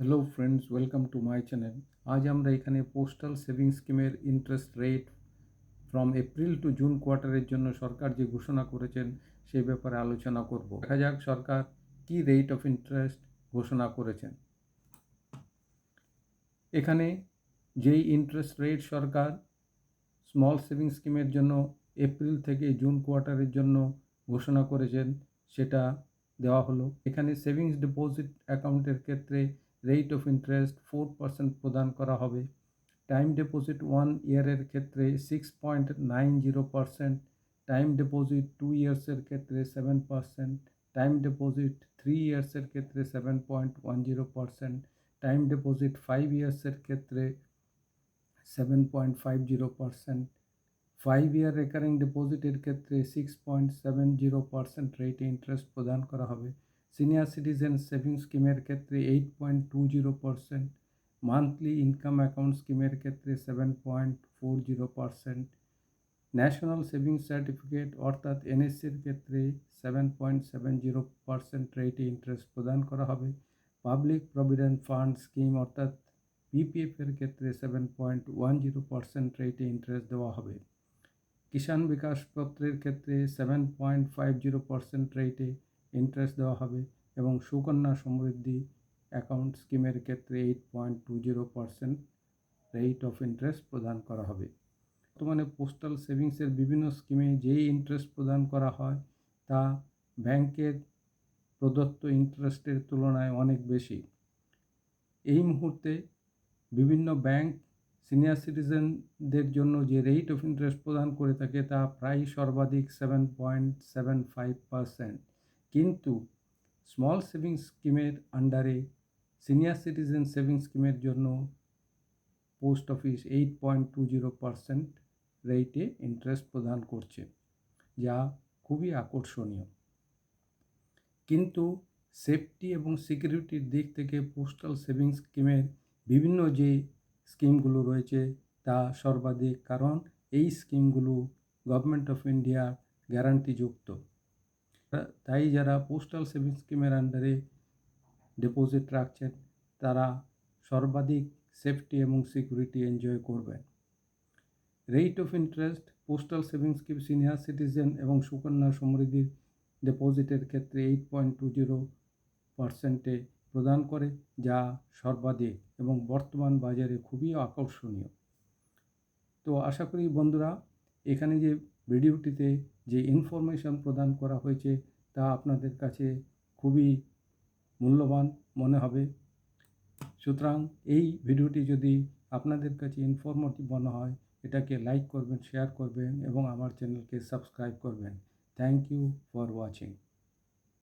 Hello friends, welcome to my channel. আজ আমরা এখানে পোস্টাল সেভিংস স্কিমের interest rate from April to June কোয়ার্টারের জন্য সরকার যে ঘোষণা করেছেন সেই ব্যাপারে আলোচনা করব। দেখা যাক সরকার কি রেট অফ ইন্টারেস্ট ঘোষণা করেছেন। এখানে যেই ইন্টারেস্ট রেট সরকার স্মল সেভিংস স্কিমের জন্য এপ্রিল থেকে জুন কোয়ার্টারের জন্য ঘোষণা করেছেন সেটা দেওয়া হলো। এখানে সেভিংস ডিপোজিট অ্যাকাউন্টের ক্ষেত্রে রেট অফ ইন্টারেস্ট 4% প্রদান করা হবে। টাইম ডিপোজিট 1 ইয়ারের ক্ষেত্রে 6.90%, টাইম ডিপোজিট 2 ইয়ার্সের ক্ষেত্রে 7%, টাইম ডিপোজিট 3 ইয়ার্সের ক্ষেত্রে 7.10%, টাইম ডিপোজিট 5 ইয়ার্সের ক্ষেত্রে 7.50%, 5 ইয়ার রেকারিং ডিপোজিটের ক্ষেত্রে 6.70% রেটে ইন্টারেস্ট প্রদান করা হবে। সিনিয়র সিটিজেন সেভিংস স্কিমের ক্ষেত্রে 8.20%, মান্থলি ইনকাম অ্যাকাউন্ট স্কিমের ক্ষেত্রে 7.40%, ন্যাশনাল সেভিংস সার্টিফিকেট অর্থাৎ এনএসসির ক্ষেত্রে 7.70% রেটে ইন্টারেস্ট প্রদান করা হবে। পাবলিক প্রভিডেন্ট ফান্ড স্কিম অর্থাৎ পিপিএফের ক্ষেত্রে 7.10% রেটে ইন্টারেস্ট দেওয়া হবে। কিষাণ বিকাশ পত্রের ক্ষেত্রে 7.50% রেটে ইন্টারেস্ট দেওয়া হবে এবং সুকন্যা সমৃদ্ধি অ্যাকাউন্ট স্কিমের ক্ষেত্রে 8.20% রেট অফ ইন্টারেস্ট প্রদান করা হবে। বর্তমানে পোস্টাল সেভিংসের বিভিন্ন স্কিমে যেই ইন্টারেস্ট প্রদান করা হয় তা ব্যাংকের প্রদত্ত ইন্টারেস্টের তুলনায় অনেক বেশি। এই মুহূর্তে বিভিন্ন ব্যাংক সিনিয়র সিটিজেনদের জন্য যে রেট অফ ইন্টারেস্ট প্রদান করে থাকে তা প্রায় সর্বাধিক 7.75%, কিন্তু স্মল সেভিংস স্কিমের আন্ডারে সিনিয়র সিটিজেন সেভিংস স্কিমের জন্য পোস্ট অফিস 8.20% রেটে ইন্টারেস্ট প্রদান করছে, যা খুবই আকর্ষণীয়। কিন্তু সেফটি এবং সিকিউরিটির দিক থেকে পোস্টাল সেভিংস স্কিমের বিভিন্ন যে স্কিমগুলো রয়েছে তা সর্বাধিক, কারণ এই স্কিমগুলো গভর্নমেন্ট অফ ইন্ডিয়া গ্যারান্টিযুক্ত। তাই যারা পোস্টাল সেভিংস স্কিমের আন্ডারে ডিপোজিট রাখছেন তারা সর্বাধিক সেফটি এবং সিকিউরিটি এনজয় করবেন। Rate of interest postal savings scheme senior citizen এবং সুকন্যা সমৃদ্ধির ডিপোজিটের ক্ষেত্রে 8.20%-এ প্রদান করে, যা সর্বাধিক এবং বর্তমান বাজারে খুবই আকর্ষণীয়। তো আশা করি বন্ধুরা, এখানে যে ভিডিওটিতে যে ইনফরমেশন প্রদান করা হয়েছে তা আপনাদের কাছে খুবই মূল্যবান মনে হবে। সুতরাং এই ভিডিওটি যদি আপনাদের কাছে ইনফরমেটিভ মনে হয় এটাকে লাইক করবেন, শেয়ার করবেন এবং আমার চ্যানেলকে সাবস্ক্রাইব করবেন। Thank you for watching.